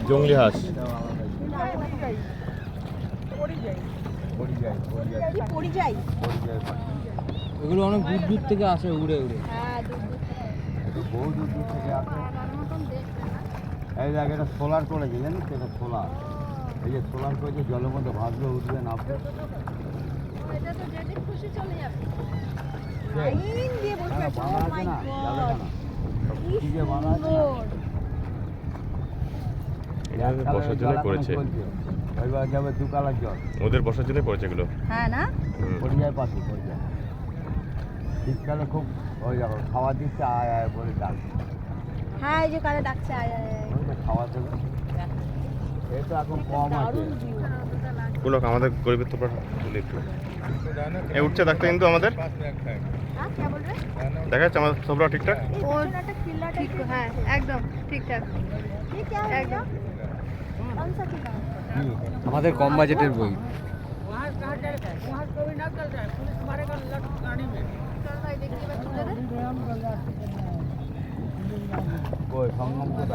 জংলি হাঁস। এগুলো অনেক দূর দূর থেকে আসে উড়ে উড়ে। বহু দূর দূর থেকে আসে। এই জায়গাটা সোলার করেছে জানিস তো, এটা সোলার। এই যে সোলার করেছে, জলের মধ্যে ভাসবে, উঠবে, নামবে। বাঁধা আছে না, যাবে না। কি যে বাঁধা আছে না। এখানে বসার জন্য করেছে, ওইবার যাবে 2 কালার জল। ওদের বসার জন্য করেছে এগুলো। হ্যাঁ না, পরিযায় পাখি, পরিযায়। শীতকালে খুব ওই যাবো খাওয়া দিচ্ছে, আয় আয় বলে ডাকছে। হ্যাঁ এই যে কালে ডাকছে আয় আয় আয়। ওই তো খাওয়া দেবে। এই তো এখন কম আছে। গুলো আমাদের গরিবের তো বলে একটু এ উঠছে ডাক্তার, কিন্তু আমাদের হ্যাঁ কি বল রে? দেখা যাচ্ছে আমাদের সবরা ঠিকঠাক। ও ঠিক, হ্যাঁ একদম ঠিকঠাক। ये क्या है एकदम? कौन सा किला? আমাদের কম বাজেটের বই। वहाँ कहाँ चल रहा है? वहाँ कभी ना चल रहा है, पुलिस मारेगा लट गाड़ी में। चल भाई देखिए बच्चे दे। ওই সঙ্গম কোথায়?